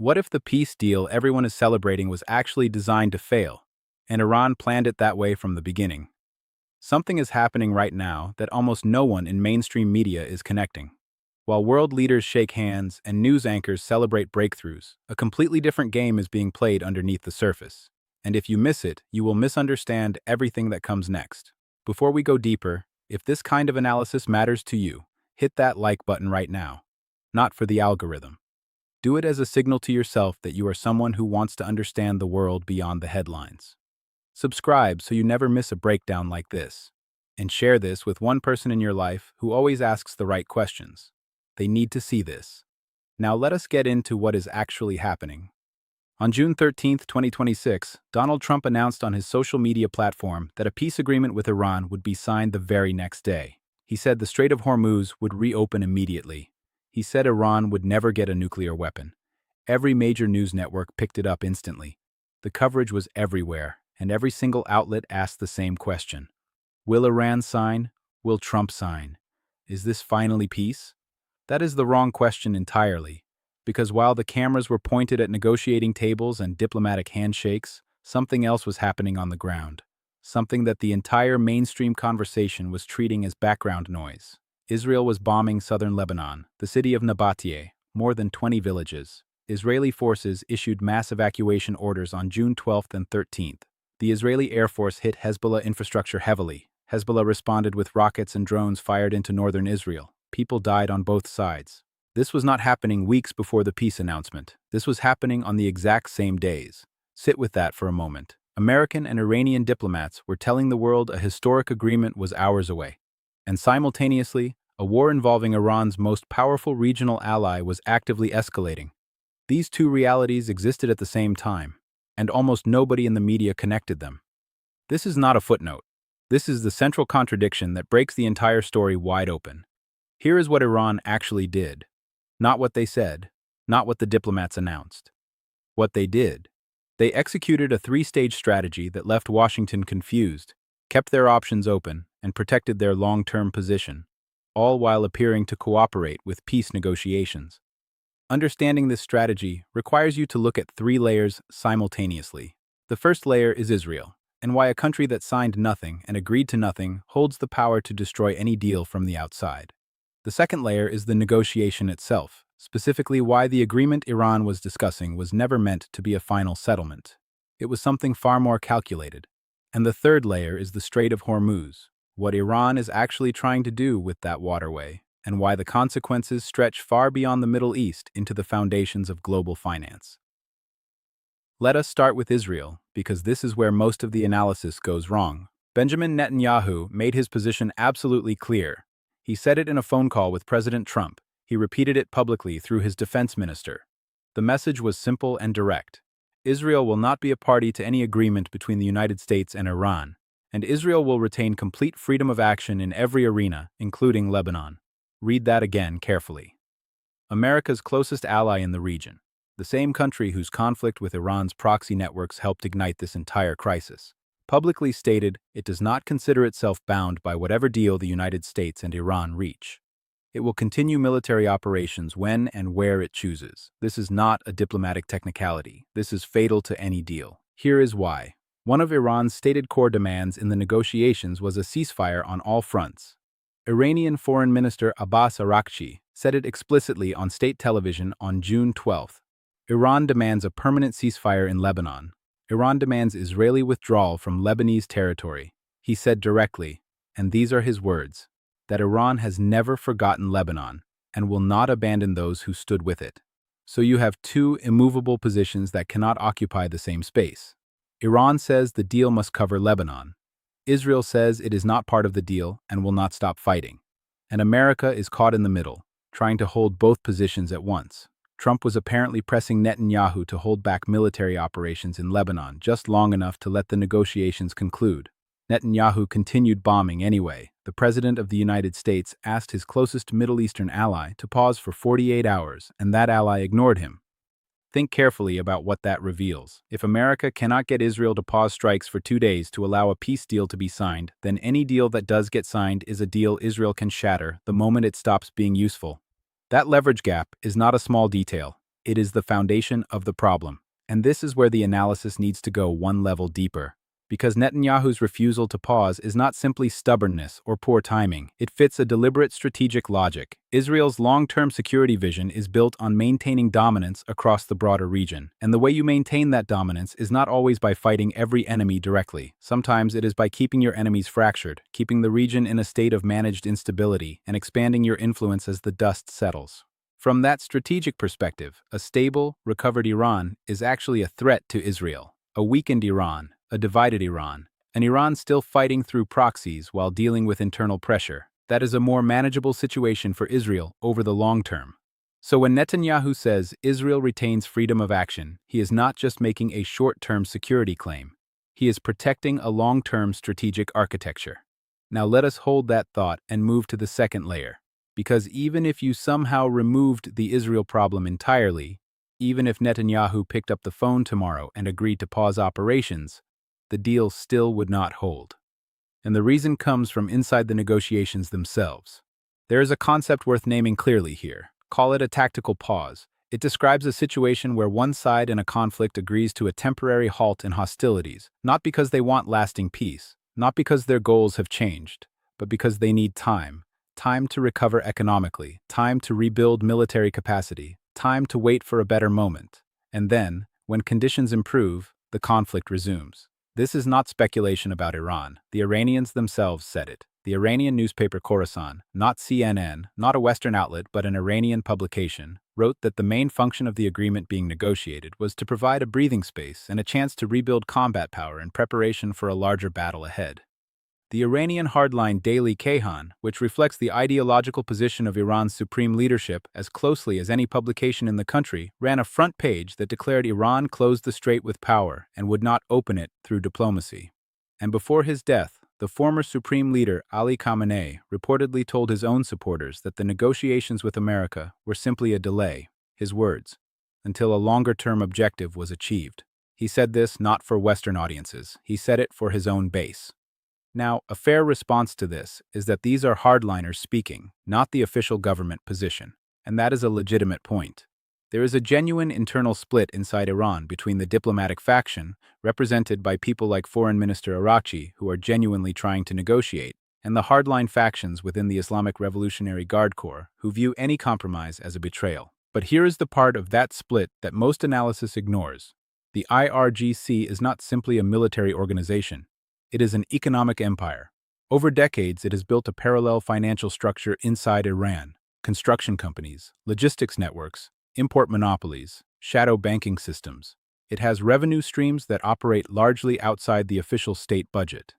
What if the peace deal everyone is celebrating was actually designed to fail, and Iran planned it that way from the beginning? Something is happening right now that almost no one in mainstream media is connecting. While world leaders shake hands and news anchors celebrate breakthroughs, a completely different game is being played underneath the surface. And if you miss it, you will misunderstand everything that comes next. Before we go deeper, if this kind of analysis matters to you, hit that like button right now. Not for the algorithm. Do it as a signal to yourself that you are someone who wants to understand the world beyond the headlines. Subscribe so you never miss a breakdown like this. And share this with one person in your life who always asks the right questions. They need to see this. Now let us get into what is actually happening. On June 13, 2026, Donald Trump announced on his social media platform that a peace agreement with Iran would be signed the very next day. He said the Strait of Hormuz would reopen immediately. He said Iran would never get a nuclear weapon. Every major news network picked it up instantly. The coverage was everywhere, and every single outlet asked the same question. Will Iran sign? Will Trump sign? Is this finally peace? That is the wrong question entirely, because while the cameras were pointed at negotiating tables and diplomatic handshakes, something else was happening on the ground. Something that the entire mainstream conversation was treating as background noise. Israel was bombing southern Lebanon, the city of Nabateh, more than 20 villages. Israeli forces issued mass evacuation orders on June 12th and 13th. The Israeli Air Force hit Hezbollah infrastructure heavily. Hezbollah responded with rockets and drones fired into northern Israel. People died on both sides. This was not happening weeks before the peace announcement. This was happening on the exact same days. Sit with that for a moment. American and Iranian diplomats were telling the world a historic agreement was hours away. And simultaneously, a war involving Iran's most powerful regional ally was actively escalating. These two realities existed at the same time, and almost nobody in the media connected them. This is not a footnote. This is the central contradiction that breaks the entire story wide open. Here is what Iran actually did. Not what they said, not what the diplomats announced. What they did. They executed a three-stage strategy that left Washington confused, kept their options open, and protected their long-term position, all while appearing to cooperate with peace negotiations. Understanding this strategy requires you to look at three layers simultaneously. The first layer is Israel, and why a country that signed nothing and agreed to nothing holds the power to destroy any deal from the outside. The second layer is the negotiation itself, specifically why the agreement Iran was discussing was never meant to be a final settlement. It was something far more calculated. And the third layer is the Strait of Hormuz, what Iran is actually trying to do with that waterway, and why the consequences stretch far beyond the Middle East into the foundations of global finance. Let us start with Israel, because this is where most of the analysis goes wrong. Benjamin Netanyahu made his position absolutely clear. He said it in a phone call with President Trump. He repeated it publicly through his defense minister. The message was simple and direct. Israel will not be a party to any agreement between the United States and Iran, and Israel will retain complete freedom of action in every arena, including Lebanon. Read that again carefully. America's closest ally in the region, the same country whose conflict with Iran's proxy networks helped ignite this entire crisis, publicly stated it does not consider itself bound by whatever deal the United States and Iran reach. It will continue military operations when and where it chooses. This is not a diplomatic technicality. This is fatal to any deal. Here is why. One of Iran's stated core demands in the negotiations was a ceasefire on all fronts. Iranian Foreign Minister Abbas Araghchi said it explicitly on state television on June 12. Iran demands a permanent ceasefire in Lebanon. Iran demands Israeli withdrawal from Lebanese territory. He said directly, and these are his words, that Iran has never forgotten Lebanon and will not abandon those who stood with it. So you have two immovable positions that cannot occupy the same space. Iran says the deal must cover Lebanon. Israel says it is not part of the deal and will not stop fighting. And America is caught in the middle, trying to hold both positions at once. Trump was apparently pressing Netanyahu to hold back military operations in Lebanon just long enough to let the negotiations conclude. Netanyahu continued bombing anyway. The President of the United States asked his closest Middle Eastern ally to pause for 48 hours, and that ally ignored him. Think carefully about what that reveals. If America cannot get Israel to pause strikes for 2 days to allow a peace deal to be signed, then any deal that does get signed is a deal Israel can shatter the moment it stops being useful. That leverage gap is not a small detail. It is the foundation of the problem. And this is where the analysis needs to go one level deeper. Because Netanyahu's refusal to pause is not simply stubbornness or poor timing, it fits a deliberate strategic logic. Israel's long-term security vision is built on maintaining dominance across the broader region. And the way you maintain that dominance is not always by fighting every enemy directly. Sometimes it is by keeping your enemies fractured, keeping the region in a state of managed instability, and expanding your influence as the dust settles. From that strategic perspective, a stable, recovered Iran is actually a threat to Israel. A weakened Iran, a divided Iran, an Iran still fighting through proxies while dealing with internal pressure. That is a more manageable situation for Israel over the long term. So when Netanyahu says Israel retains freedom of action, he is not just making a short-term security claim. He is protecting a long-term strategic architecture. Now let us hold that thought and move to the second layer. Because even if you somehow removed the Israel problem entirely, even if Netanyahu picked up the phone tomorrow and agreed to pause operations, the deal still would not hold. And the reason comes from inside the negotiations themselves. There is a concept worth naming clearly here. Call it a tactical pause. It describes a situation where one side in a conflict agrees to a temporary halt in hostilities, not because they want lasting peace, not because their goals have changed, but because they need time. Time to recover economically, time to rebuild military capacity, time to wait for a better moment. And then, when conditions improve, the conflict resumes. This is not speculation about Iran. The Iranians themselves said it. The Iranian newspaper Khorasan, not CNN, not a Western outlet but an Iranian publication, wrote that the main function of the agreement being negotiated was to provide a breathing space and a chance to rebuild combat power in preparation for a larger battle ahead. The Iranian hardline Daily Kayhan, which reflects the ideological position of Iran's supreme leadership as closely as any publication in the country, ran a front page that declared Iran closed the strait with power and would not open it through diplomacy. And before his death, the former supreme leader Ali Khamenei reportedly told his own supporters that the negotiations with America were simply a delay, his words, until a longer-term objective was achieved. He said this not for Western audiences, he said it for his own base. Now, a fair response to this is that these are hardliners speaking, not the official government position, and that is a legitimate point. There is a genuine internal split inside Iran between the diplomatic faction, represented by people like Foreign Minister Araghchi who are genuinely trying to negotiate, and the hardline factions within the Islamic Revolutionary Guard Corps who view any compromise as a betrayal. But here is the part of that split that most analysis ignores. The IRGC is not simply a military organization. It is an economic empire. Over decades, it has built a parallel financial structure inside Iran: construction companies, logistics networks, import monopolies, shadow banking systems. It has revenue streams that operate largely outside the official state budget.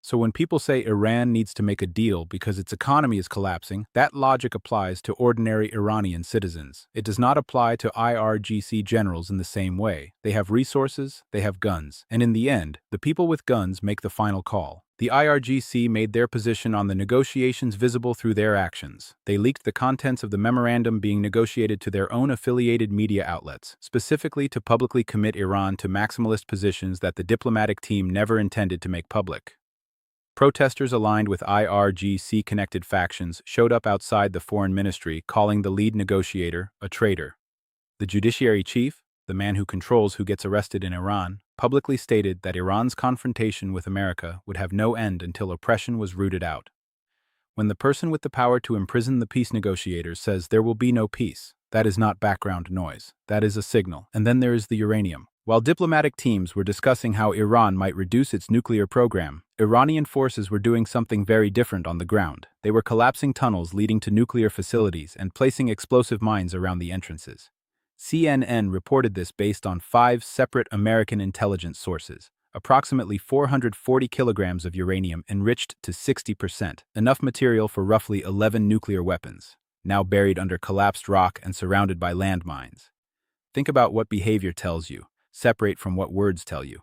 So when people say Iran needs to make a deal because its economy is collapsing, that logic applies to ordinary Iranian citizens. It does not apply to IRGC generals in the same way. They have resources, they have guns, and in the end, the people with guns make the final call. The IRGC made their position on the negotiations visible through their actions. They leaked the contents of the memorandum being negotiated to their own affiliated media outlets, specifically to publicly commit Iran to maximalist positions that the diplomatic team never intended to make public. Protesters aligned with IRGC-connected factions showed up outside the foreign ministry, calling the lead negotiator a traitor. The judiciary chief, the man who controls who gets arrested in Iran, publicly stated that Iran's confrontation with America would have no end until oppression was rooted out. When the person with the power to imprison the peace negotiators says there will be no peace, that is not background noise. That is a signal. And then there is the uranium. While diplomatic teams were discussing how Iran might reduce its nuclear program, Iranian forces were doing something very different on the ground. They were collapsing tunnels leading to nuclear facilities and placing explosive mines around the entrances. CNN reported this based on 5 separate American intelligence sources. Approximately 440 kilograms of uranium enriched to 60%, enough material for roughly 11 nuclear weapons, now buried under collapsed rock and surrounded by landmines. Think about what behavior tells you. Separate from what words tell you.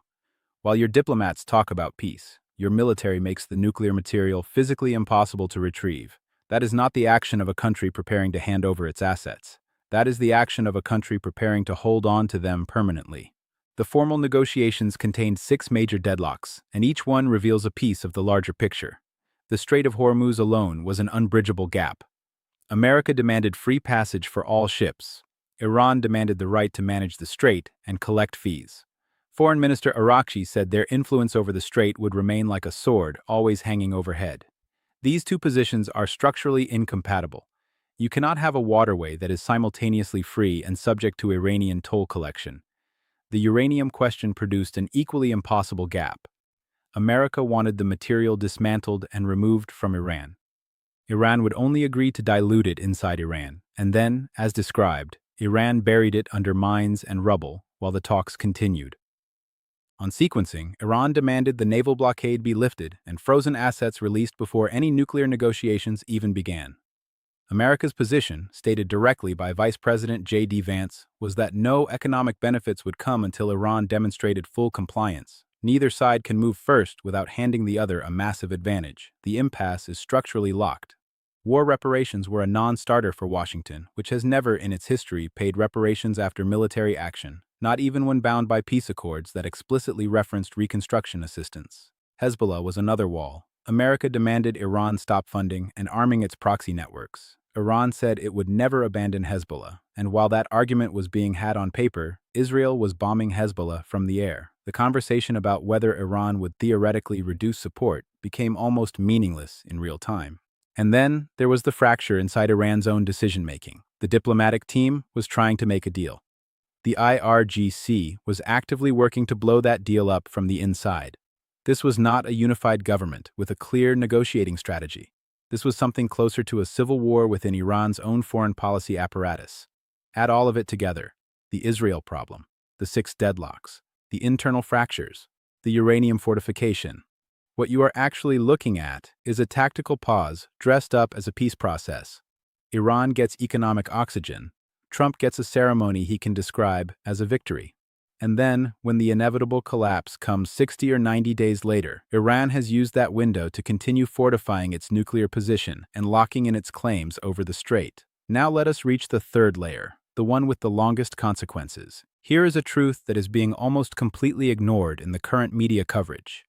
While your diplomats talk about peace, your military makes the nuclear material physically impossible to retrieve. That is not the action of a country preparing to hand over its assets. That is the action of a country preparing to hold on to them permanently. The formal negotiations contained 6 major deadlocks, and each one reveals a piece of the larger picture. The Strait of Hormuz alone was an unbridgeable gap. America demanded free passage for all ships. Iran demanded the right to manage the strait and collect fees. Foreign Minister Arakchi said their influence over the strait would remain like a sword, always hanging overhead. These two positions are structurally incompatible. You cannot have a waterway that is simultaneously free and subject to Iranian toll collection. The uranium question produced an equally impossible gap. America wanted the material dismantled and removed from Iran. Iran would only agree to dilute it inside Iran, and then, as described, Iran buried it under mines and rubble while the talks continued. On sequencing, Iran demanded the naval blockade be lifted and frozen assets released before any nuclear negotiations even began. America's position, stated directly by Vice President J.D. Vance, was that no economic benefits would come until Iran demonstrated full compliance. Neither side can move first without handing the other a massive advantage. The impasse is structurally locked. War reparations were a non-starter for Washington, which has never in its history paid reparations after military action, not even when bound by peace accords that explicitly referenced reconstruction assistance. Hezbollah was another wall. America demanded Iran stop funding and arming its proxy networks. Iran said it would never abandon Hezbollah, and while that argument was being had on paper, Israel was bombing Hezbollah from the air. The conversation about whether Iran would theoretically reduce support became almost meaningless in real time. And then there was the fracture inside Iran's own decision-making. The diplomatic team was trying to make a deal. The IRGC was actively working to blow that deal up from the inside. This was not a unified government with a clear negotiating strategy. This was something closer to a civil war within Iran's own foreign policy apparatus. Add all of it together: the Israel problem, the 6 deadlocks, the internal fractures, the uranium fortification. What you are actually looking at is a tactical pause dressed up as a peace process. Iran gets economic oxygen. Trump gets a ceremony he can describe as a victory. And then, when the inevitable collapse comes 60 or 90 days later, Iran has used that window to continue fortifying its nuclear position and locking in its claims over the strait. Now let us reach the third layer, the one with the longest consequences. Here is a truth that is being almost completely ignored in the current media coverage.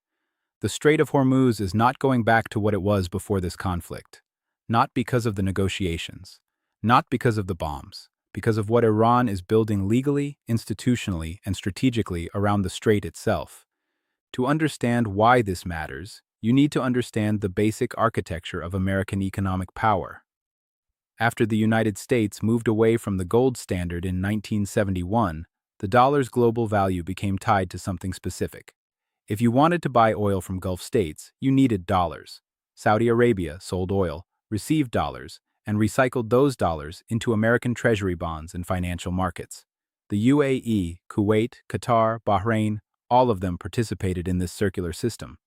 The Strait of Hormuz is not going back to what it was before this conflict. Not because of the negotiations. Not because of the bombs. Because of what Iran is building legally, institutionally, and strategically around the strait itself. To understand why this matters, you need to understand the basic architecture of American economic power. After the United States moved away from the gold standard in 1971, the dollar's global value became tied to something specific. If you wanted to buy oil from Gulf states, you needed dollars. Saudi Arabia sold oil, received dollars, and recycled those dollars into American treasury bonds and financial markets. The UAE, Kuwait, Qatar, Bahrain, all of them participated in this circular system.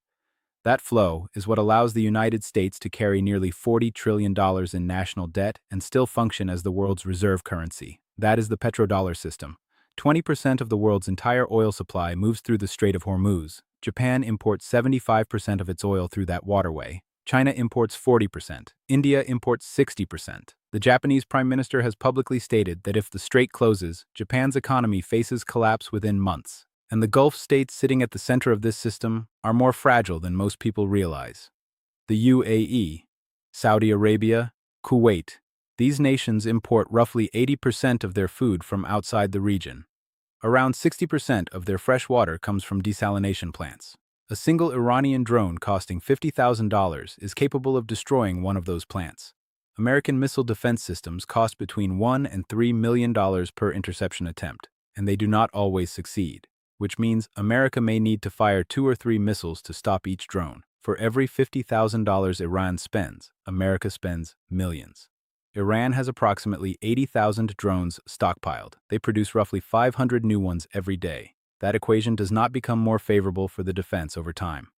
That flow is what allows the United States to carry nearly $40 trillion in national debt and still function as the world's reserve currency. That is the petrodollar system. 20% of the world's entire oil supply moves through the Strait of Hormuz. Japan imports 75% of its oil through that waterway. China imports 40%. India imports 60%. The Japanese Prime Minister has publicly stated that if the strait closes, Japan's economy faces collapse within months. And the Gulf states sitting at the center of this system are more fragile than most people realize. The UAE, Saudi Arabia, Kuwait. These nations import roughly 80% of their food from outside the region. Around 60% of their fresh water comes from desalination plants. A single Iranian drone costing $50,000 is capable of destroying one of those plants. American missile defense systems cost between $1 and $3 million per interception attempt, and they do not always succeed, which means America may need to fire 2 or 3 missiles to stop each drone. For every $50,000 Iran spends, America spends millions. Iran has approximately 80,000 drones stockpiled. They produce roughly 500 new ones every day. That equation does not become more favorable for the defense over time.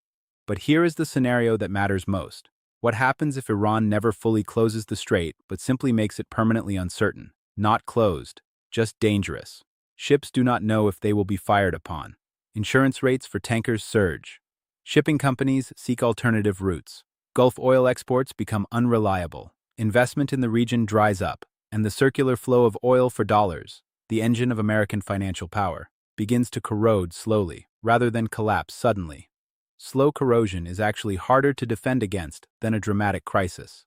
But here is the scenario that matters most. What happens if Iran never fully closes the strait but simply makes it permanently uncertain? Not closed, just dangerous. Ships do not know if they will be fired upon. Insurance rates for tankers surge. Shipping companies seek alternative routes. Gulf oil exports become unreliable. Investment in the region dries up, and the circular flow of oil for dollars, the engine of American financial power, begins to corrode slowly, rather than collapse suddenly. Slow corrosion is actually harder to defend against than a dramatic crisis.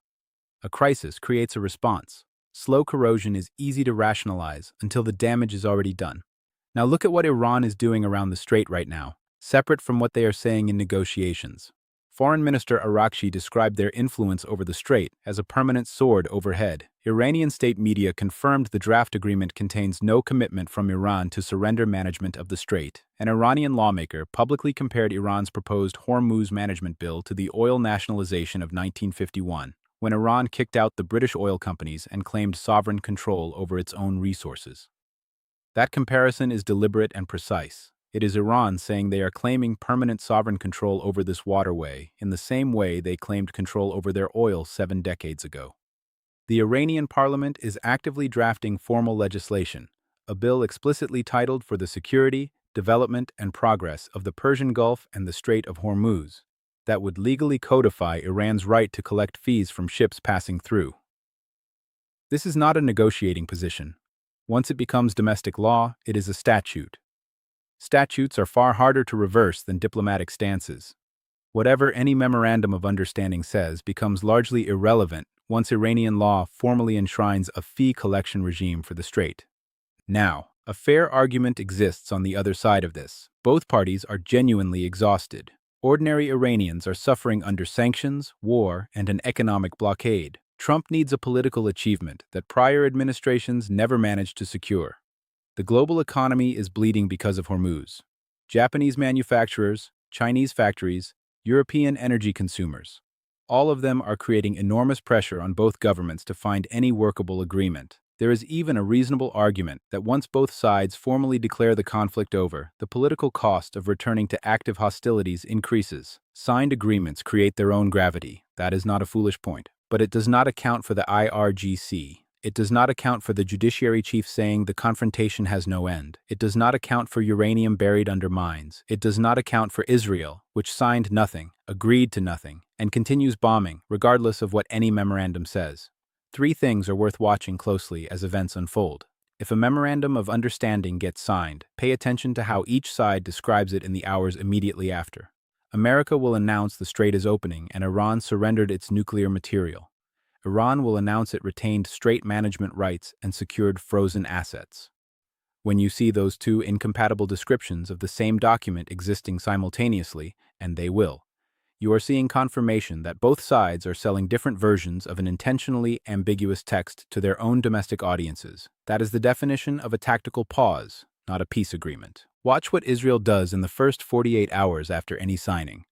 A crisis creates a response. Slow corrosion is easy to rationalize until the damage is already done. Now look at what Iran is doing around the strait right now, separate from what they are saying in negotiations. Foreign Minister Arakchi described their influence over the strait as a permanent sword overhead. Iranian state media confirmed the draft agreement contains no commitment from Iran to surrender management of the strait. An Iranian lawmaker publicly compared Iran's proposed Hormuz management bill to the oil nationalization of 1951, when Iran kicked out the British oil companies and claimed sovereign control over its own resources. That comparison is deliberate and precise. It is Iran saying they are claiming permanent sovereign control over this waterway in the same way they claimed control over their oil 7 decades ago. The Iranian parliament is actively drafting formal legislation, a bill explicitly titled for the security, development, and progress of the Persian Gulf and the Strait of Hormuz, that would legally codify Iran's right to collect fees from ships passing through. This is not a negotiating position. Once it becomes domestic law, it is a statute. Statutes are far harder to reverse than diplomatic stances. Whatever any memorandum of understanding says becomes largely irrelevant once Iranian law formally enshrines a fee collection regime for the strait. Now, a fair argument exists on the other side of this. Both parties are genuinely exhausted. Ordinary Iranians are suffering under sanctions, war, and an economic blockade. Trump needs a political achievement that prior administrations never managed to secure. The global economy is bleeding because of Hormuz. Japanese manufacturers, Chinese factories, European energy consumers. All of them are creating enormous pressure on both governments to find any workable agreement. There is even a reasonable argument that once both sides formally declare the conflict over, the political cost of returning to active hostilities increases. Signed agreements create their own gravity. That is not a foolish point. But it does not account for the IRGC. It does not account for the judiciary chief saying the confrontation has no end. It does not account for uranium buried under mines. It does not account for Israel, which signed nothing, agreed to nothing, and continues bombing, regardless of what any memorandum says. 3 things are worth watching closely as events unfold. If a memorandum of understanding gets signed, pay attention to how each side describes it in the hours immediately after. America will announce the strait is opening and Iran surrendered its nuclear material. Iran will announce it retained strait management rights and secured frozen assets. When you see those 2 incompatible descriptions of the same document existing simultaneously, and they will, you are seeing confirmation that both sides are selling different versions of an intentionally ambiguous text to their own domestic audiences. That is the definition of a tactical pause, not a peace agreement. Watch what Israel does in the first 48 hours after any signing.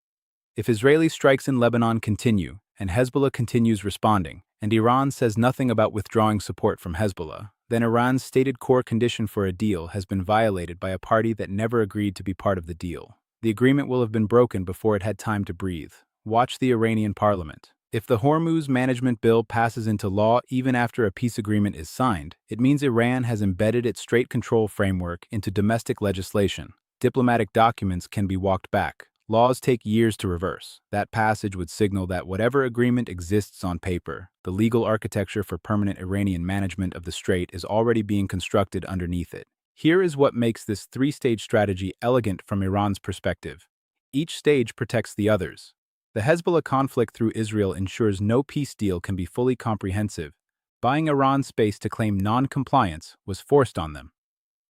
If Israeli strikes in Lebanon continue, and Hezbollah continues responding, and Iran says nothing about withdrawing support from Hezbollah, then Iran's stated core condition for a deal has been violated by a party that never agreed to be part of the deal. The agreement will have been broken before it had time to breathe. Watch the Iranian parliament. If the Hormuz management bill passes into law even after a peace agreement is signed, it means Iran has embedded its strait control framework into domestic legislation. Diplomatic documents can be walked back. Laws take years to reverse. That passage would signal that whatever agreement exists on paper, the legal architecture for permanent Iranian management of the strait is already being constructed underneath it. Here is what makes this 3-stage strategy elegant from Iran's perspective. Each stage protects the others. The Hezbollah conflict through Israel ensures no peace deal can be fully comprehensive. Buying Iran space to claim non-compliance was forced on them.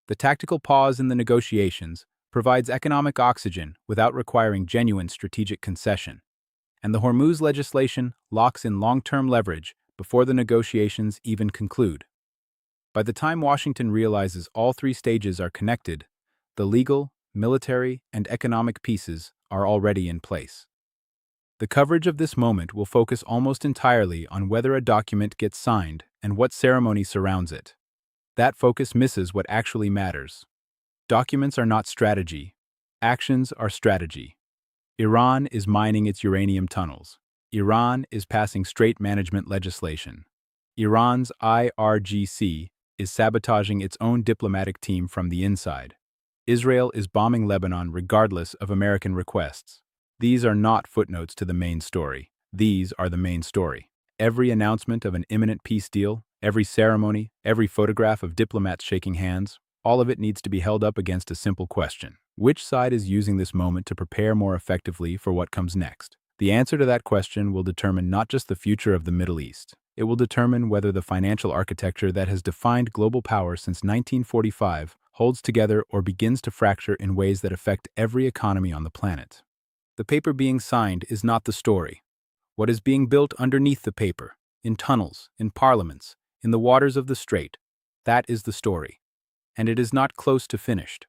The tactical pause in the negotiations provides economic oxygen without requiring genuine strategic concession. And the Hormuz legislation locks in long-term leverage before the negotiations even conclude. By the time Washington realizes all 3 stages are connected, the legal, military, and economic pieces are already in place. The coverage of this moment will focus almost entirely on whether a document gets signed and what ceremony surrounds it. That focus misses what actually matters. Documents are not strategy. Actions are strategy. Iran is mining its uranium tunnels. Iran is passing strait management legislation. Iran's IRGC is sabotaging its own diplomatic team from the inside. Israel is bombing Lebanon regardless of American requests. These are not footnotes to the main story. These are the main story. Every announcement of an imminent peace deal, every ceremony, every photograph of diplomats shaking hands, all of it needs to be held up against a simple question. Which side is using this moment to prepare more effectively for what comes next? The answer to that question will determine not just the future of the Middle East, It will determine whether the financial architecture that has defined global power since 1945 holds together or begins to fracture in ways that affect every economy on the planet. The paper being signed is not the story. What is being built underneath the paper, in tunnels, in parliaments, in the waters of the strait, that is the story. And it is not close to finished.